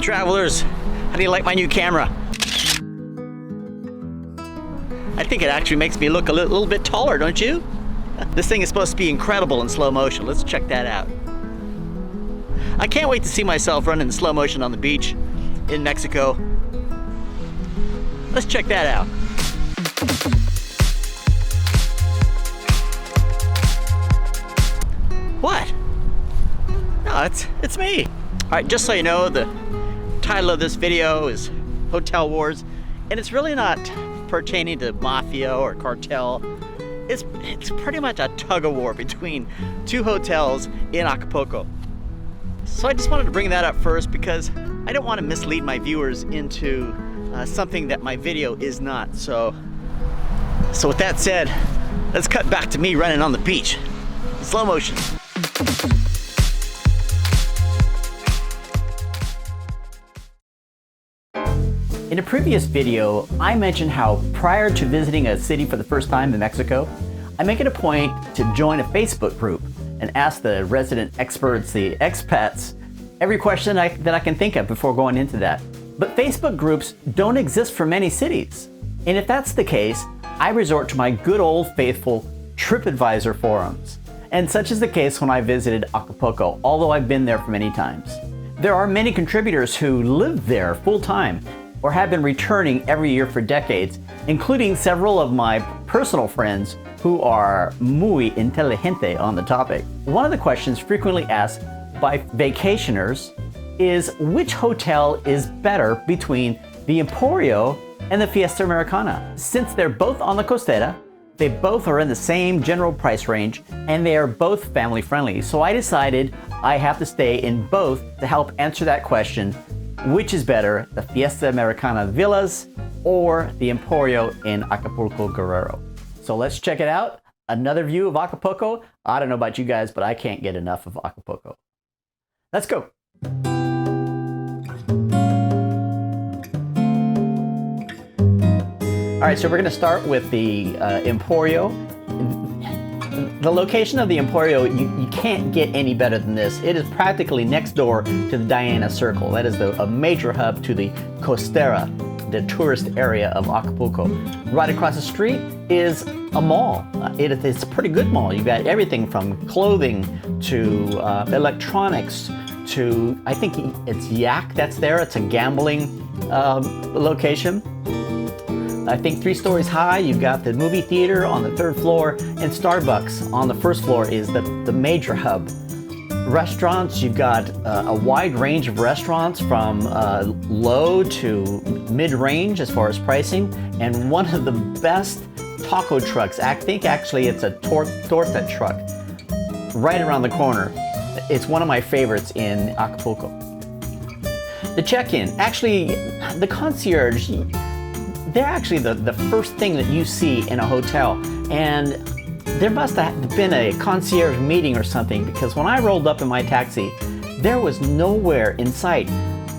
travelers, how do you like my new camera? I think it actually makes me look a little bit taller, don't you? This thing is supposed to be incredible in slow motion. Let's check that out. I can't wait to see myself running in slow motion on the beach in Mexico. Let's check that out. What? No, it's me. All right, just so you know, the title of this video is Hotel Wars, and it's really not pertaining to mafia or cartel. It's pretty much a tug of war between two hotels in Acapulco. So I just wanted to bring that up first because I don't want to mislead my viewers into something that my video is not. So with that said, let's cut back to me running on the beach. Slow motion. In a previous video, I mentioned how prior to visiting a city for the first time in Mexico, I make it a point to join a Facebook group and ask the resident experts, the expats, every question that I can think of before going into that. But Facebook groups don't exist for many cities. And if that's the case, I resort to my good old faithful TripAdvisor forums. And such is the case when I visited Acapulco, although I've been there for many times. There are many contributors who live there full time or have been returning every year for decades, including several of my personal friends who are muy inteligente on the topic. One of the questions frequently asked by vacationers is which hotel is better between the Emporio and the Fiesta Americana. Since they're both on the Costera, they both are in the same general price range, and they are both family friendly. So I decided I have to stay in both to help answer that question. Which is better, the Fiesta Americana Villas or the Emporio in Acapulco, Guerrero? So let's check it out. Another view of Acapulco. I don't know about you guys, but I can't get enough of Acapulco. Let's go. All right, so we're gonna start with the Emporio. The location of the Emporio, you can't get any better than this. It is practically next door to the Diana Circle. That is a major hub to the Costera, the tourist area of Acapulco. Right across the street is a mall. It's a pretty good mall. You've got everything from clothing to electronics to, I think it's Yak that's there. It's a gambling location. I think 3 stories high. You've got the movie theater on the 3rd floor, and Starbucks on the 1st floor is the major hub. Restaurants, you've got a wide range of restaurants from low to mid-range as far as pricing, and one of the best taco trucks. I think actually it's a torta truck right around the corner. It's one of my favorites in Acapulco. The check-in, actually the concierge, they're actually the first thing that you see in a hotel, and there must have been a concierge meeting or something, because when I rolled up in my taxi, there was nowhere in sight.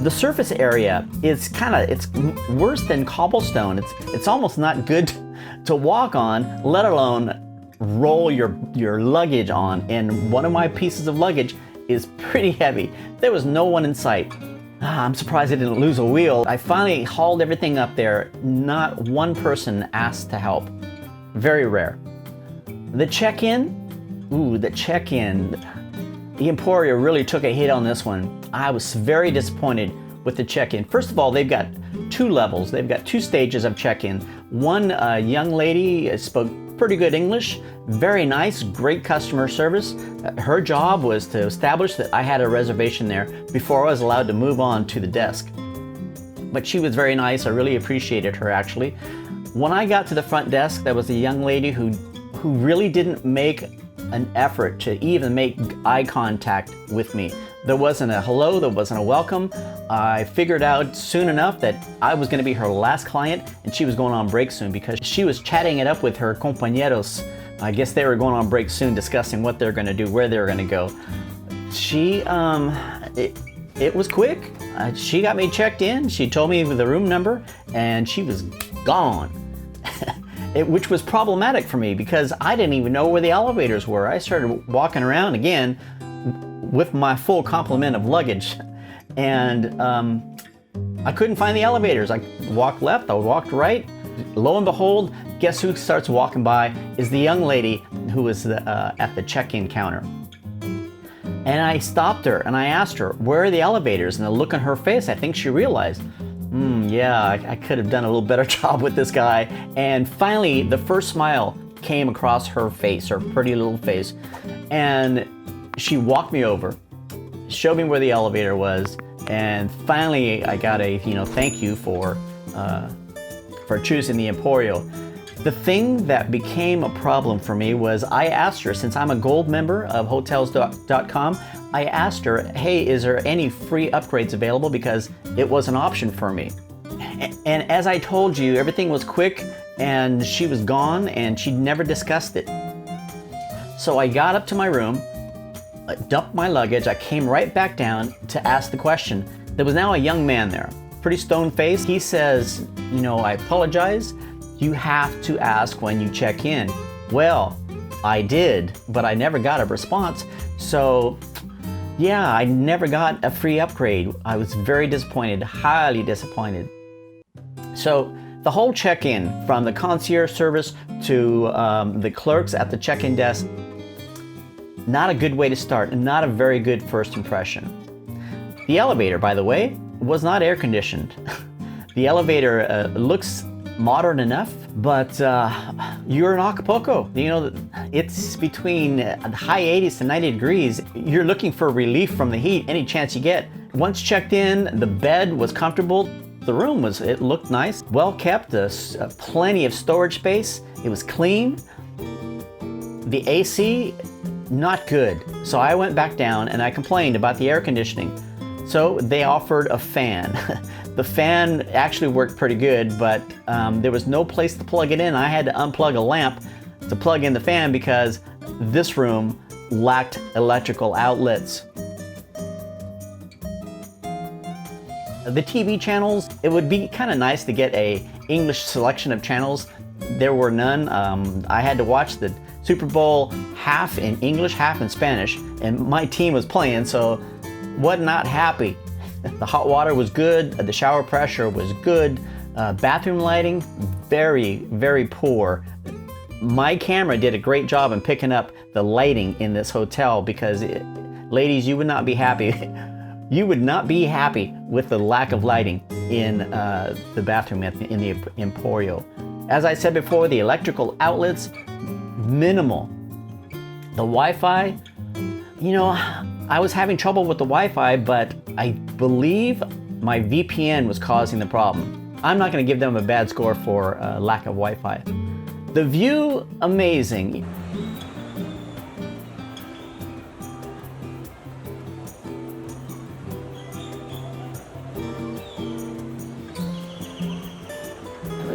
The surface area is it's worse than cobblestone. It's almost not good to walk on, let alone roll your luggage on, and one of my pieces of luggage is pretty heavy. There was no one in sight. I'm surprised I didn't lose a wheel. I finally hauled everything up there. Not one person asked to help. Very rare. The check-in, the Emporio really took a hit on this one. I was very disappointed with the check-in. First of all, they've got 2 levels. They've got 2 stages of check-in. One young lady spoke pretty good English, very nice, great customer service. Her job was to establish that I had a reservation there before I was allowed to move on to the desk. But she was very nice. I really appreciated her, actually. When I got to the front desk, there was a young lady who really didn't make an effort to even make eye contact with me. There wasn't a hello, there wasn't a welcome. I figured out soon enough that I was going to be her last client, and she was going on break soon because she was chatting it up with her compañeros. I guess they were going on break soon, discussing what they're going to do, where they're going to go. It was quick. She got me checked in. She told me the room number, and she was gone. Which was problematic for me because I didn't even know where the elevators were. I started walking around again with my full complement of luggage, and I couldn't find the elevators. I walked left, I walked right. Lo and behold, guess who starts walking by is the young lady who was at the check-in counter. And I stopped her and I asked her, where are the elevators? And the look on her face, I think she realized, yeah, I could have done a little better job with this guy. And finally, the first smile came across her face, her pretty little face. And she walked me over, showed me where the elevator was, and finally I got a thank you for choosing the Emporio. The thing that became a problem for me was I asked her, since I'm a gold member of hotels.com, I asked her, hey, is there any free upgrades available? Because it was an option for me. And as I told you, everything was quick and she was gone and she'd never discussed it. So I got up to my room, dumped my luggage, I came right back down to ask the question. There was now a young man there, pretty stone-faced. He says, I apologize, you have to ask when you check in. Well, I did, but I never got a response. So yeah, I never got a free upgrade. I was very disappointed, highly disappointed. So the whole check-in, from the concierge service to the clerks at the check-in desk, not a good way to start, and not a very good first impression. The elevator, by the way, was not air conditioned. The elevator looks modern enough, but you're in Acapulco. It's between high 80s to 90 degrees. You're looking for relief from the heat any chance you get. Once checked in, the bed was comfortable. The room it looked nice, well kept, plenty of storage space. It was clean. The AC, not good. So I went back down and I complained about the air conditioning. So they offered a fan. The fan actually worked pretty good, but there was no place to plug it in. I had to unplug a lamp to plug in the fan because this room lacked electrical outlets. The TV channels, it would be kind of nice to get a English selection of channels. There were none. I had to watch the Super Bowl half in English, half in Spanish, and my team was playing, so was not happy. The hot water was good, the shower pressure was good, bathroom lighting, very, very poor. My camera did a great job in picking up the lighting in this hotel because, ladies, you would not be happy. You would not be happy with the lack of lighting in the bathroom in the Emporio. As I said before, the electrical outlets, minimal. The Wi-Fi, I was having trouble with the Wi-Fi, but I believe my VPN was causing the problem. I'm not going to give them a bad score for lack of Wi-Fi. The view, amazing.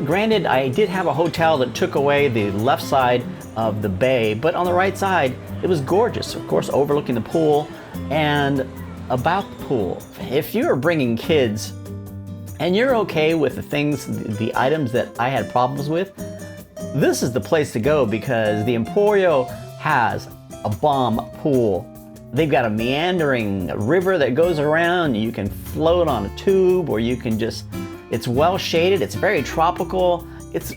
Granted, I did have a hotel that took away the left side of the bay, but on the right side, it was gorgeous. Of course, overlooking the pool. And about the pool, if you're bringing kids and you're okay with the items that I had problems with, this is the place to go because the Emporio has a bomb pool. They've got a meandering river that goes around. You can float on a tube, or you can it's well shaded, it's very tropical. It's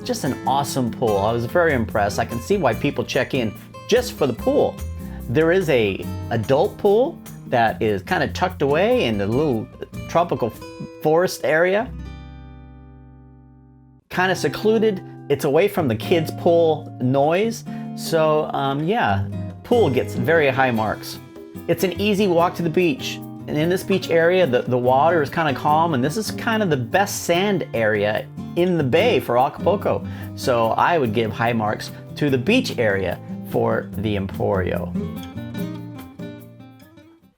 just an awesome pool. I was very impressed. I can see why people check in just for the pool. There is a adult pool that is kind of tucked away in the little tropical forest area. Kind of secluded. It's away from the kids' pool noise. So yeah, pool gets very high marks. It's an easy walk to the beach. And in this beach area, the water is kind of calm, and this is kind of the best sand area in the bay for Acapulco. So I would give high marks to the beach area for the Emporio.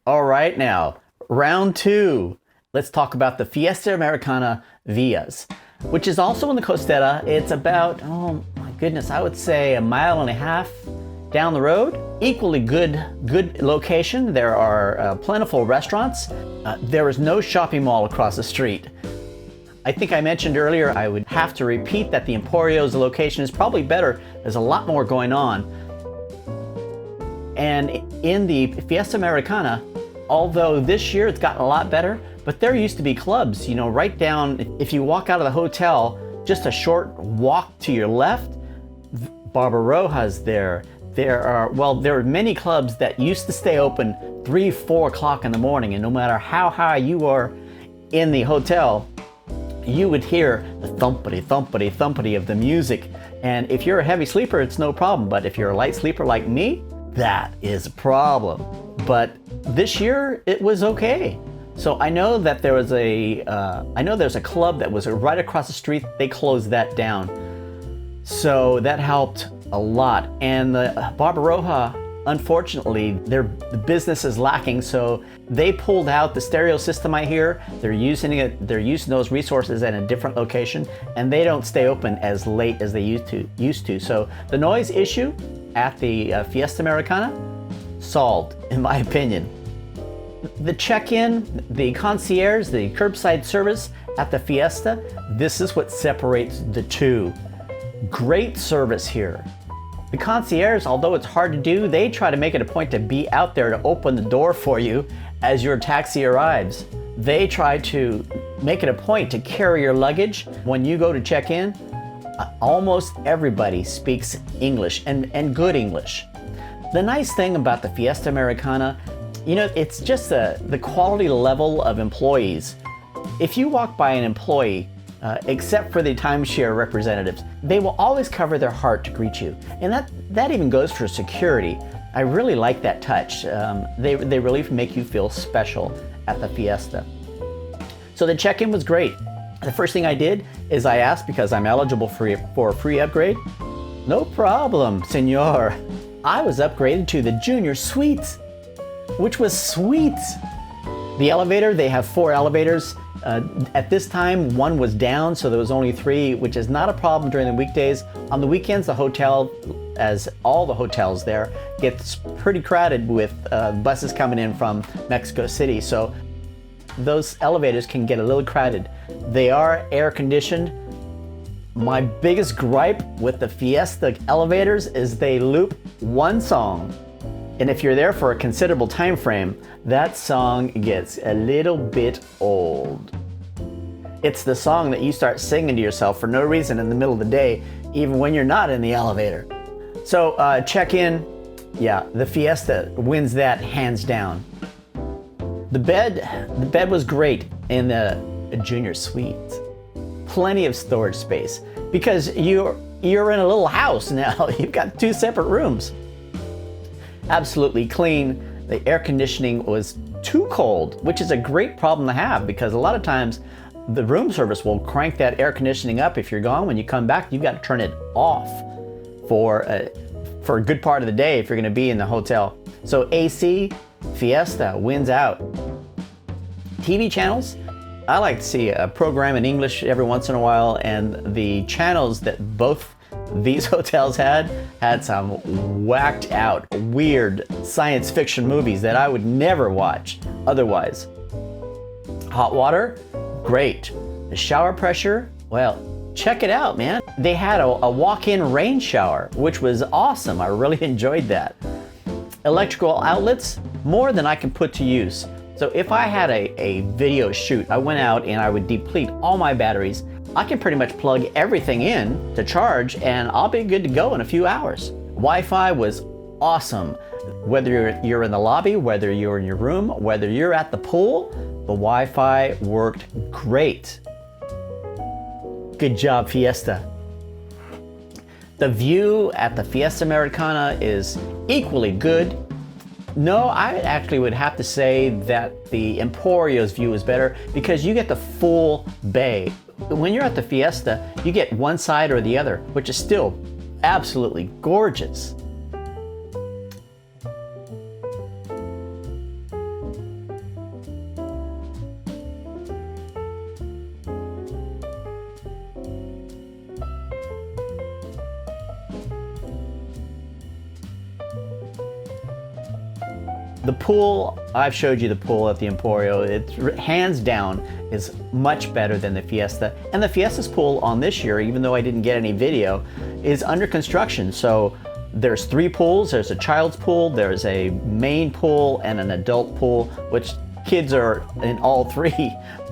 All right, now, round two. Let's talk about the Fiesta Americana Villas, which is also in the Costera. It's about, oh my goodness, I would say 1.5 miles down the road. Equally good location. There are plentiful restaurants. There is no shopping mall across the street. I think I mentioned earlier, I would have to repeat that the Emporio's location is probably better. There's a lot more going on. And in the Fiesta Americana, although this year it's gotten a lot better, But there used to be clubs, right down, if you walk out of the hotel, just a short walk to your left, Barbaroja's there. There are many clubs that used to stay open 3, 4 o'clock in the morning, and no matter how high you are in the hotel, you would hear the thumpity, thumpity, thumpity of the music. And if you're a heavy sleeper, it's no problem. But if you're a light sleeper like me, that is a problem. But this year, it was okay. So I know that there's a club that was right across the street. They closed that down. So that helped a lot. And the Barbaroja, unfortunately, the business is lacking, so they pulled out the stereo system. I hear they're using those resources at a different location, and they don't stay open as late as they used to. So the noise issue at the Fiesta Americana, solved, in my opinion. The check-in, the concierge, the curbside service at the Fiesta, this is what separates the two. Great service here. The concierge, although it's hard to do, they try to make it a point to be out there to open the door for you as your taxi arrives. They try to make it a point to carry your luggage. When you go to check in, almost everybody speaks English and good English. The nice thing about the Fiesta Americana, it's just the quality level of employees. If you walk by an employee, except for the timeshare representatives, they will always cover their heart to greet you. And that even goes for security. I really like that touch. They really make you feel special at the Fiesta. So the check-in was great. The first thing I did is I asked, because I'm eligible for a free upgrade. No problem, senor. I was upgraded to the junior suite, which was sweet. The elevator, they have 4 elevators. At this time, 1 was down, so there was only 3, which is not a problem during the weekdays. On the weekends, the hotel, as all the hotels there, gets pretty crowded with buses coming in from Mexico City, so those elevators can get a little crowded. They are air conditioned. My biggest gripe with the Fiesta elevators is they loop one song. And if you're there for a considerable time frame, that song gets a little bit old. It's the song that you start singing to yourself for no reason in the middle of the day, even when you're not in the elevator. So check-in, the Fiesta wins that hands down. The bed was great in the junior suite. Plenty of storage space because you're in a little house now. You've got 2 separate rooms. Absolutely clean. The air conditioning was too cold, which is a great problem to have because a lot of times the room service will crank that air conditioning up. If you're gone, when you come back, you've got to turn it off for a good part of the day if you're going to be in the hotel. So AC, Fiesta wins out. TV channels, I like to see a program in English every once in a while, and the channels that both these hotels had some whacked out, weird science fiction movies that I would never watch otherwise. Hot water, great. The shower pressure, well, check it out, man. They had a walk-in rain shower, which was awesome. I really enjoyed that. Electrical outlets, more than I can put to use. So if I had a video shoot, I went out and I would deplete all my batteries. I can pretty much plug everything in to charge and I'll be good to go in a few hours. Wi-Fi was awesome. Whether you're in the lobby, whether you're in your room, whether you're at the pool, the Wi-Fi worked great. Good job, Fiesta. The view at the Fiesta Americana is equally good. No, I actually would have to say that the Emporio's view is better because you get the full bay. When you're at the Fiesta, you get one side or the other, which is still absolutely gorgeous. The pool, I've showed you the pool at the Emporio. It hands down is much better than the Fiesta. And the Fiesta's pool on this year, even though I didn't get any video, is under construction. So there's 3 pools. There's a child's pool, there's a main pool, and an adult pool, which kids are in all 3.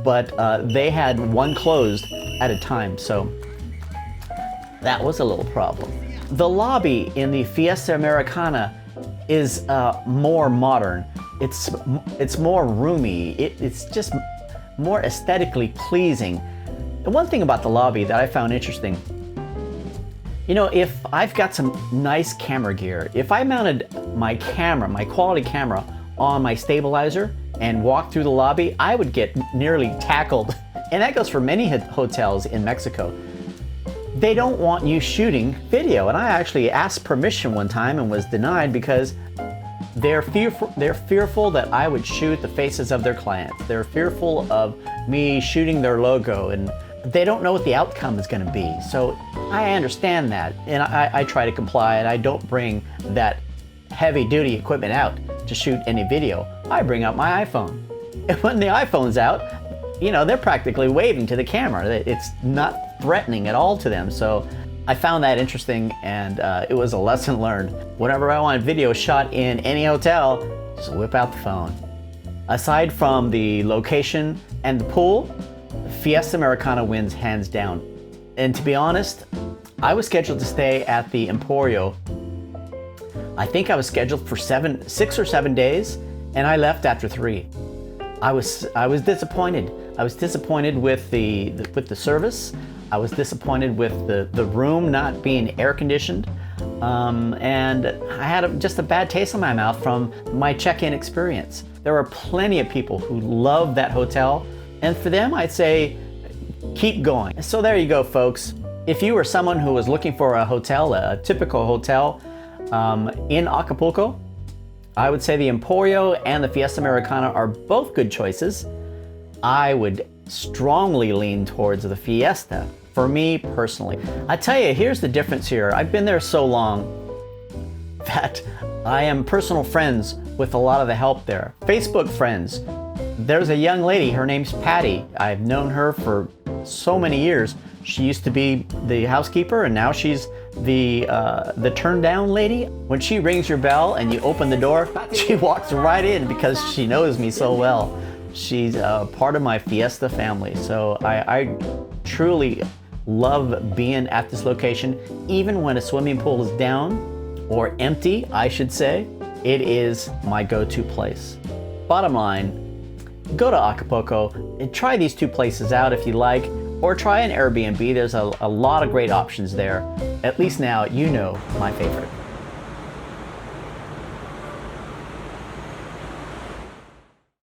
but they had one closed at a time, so that was a little problem. The lobby in the Fiesta Americana is more modern. It's more roomy. It's just more aesthetically pleasing. The one thing about the lobby that I found interesting, you know, if I've got some nice camera gear, if I mounted my camera, my quality camera, on my stabilizer and walked through the lobby, I would get nearly tackled. And that goes for many hotels in Mexico. They don't want you shooting video. And I actually asked permission one time and was denied because they're fearful that I would shoot the faces of their clients. They're fearful of me shooting their logo, and they don't know what the outcome is going to be. So I understand that, and I try to comply, and I don't bring that heavy-duty equipment out to shoot any video. I bring out my iPhone. And when the iPhone's out, you know, they're practically waving to the camera. It's not threatening at all to them. So I found that interesting, and it was a lesson learned. Whenever I want video shot in any hotel, just whip out the phone. Aside from the location and the pool, Fiesta Americana wins hands down. And to be honest, I was scheduled to stay at the Emporio. I think I was scheduled for 6 or 7 days, and I left after 3. I was disappointed. I was disappointed with the service. I was disappointed with the room not being air conditioned, and I had just a bad taste in my mouth from my check-in experience. There are plenty of people who love that hotel, and for them, I'd say keep going. So there you go, folks. If you were someone who was looking for a hotel, a typical hotel in Acapulco, I would say the Emporio and the Fiesta Americana are both good choices. I would strongly lean towards the Fiesta, for me personally. I tell you, here's the difference here. I've been there so long that I am personal friends with a lot of the help there. Facebook friends. There's a young lady, her name's Patty. I've known her for so many years. She used to be the housekeeper, and now she's the turn down lady. When she rings your bell and you open the door, she walks right in because she knows me so well. She's part of my Fiesta family. So I truly love being at this location. Even when a swimming pool is down, or empty, I should say, it is my go-to place. Bottom line, go to Acapulco and try these 2 places out if you like, or try an Airbnb. There's a lot of great options there. At least now you know my favorite.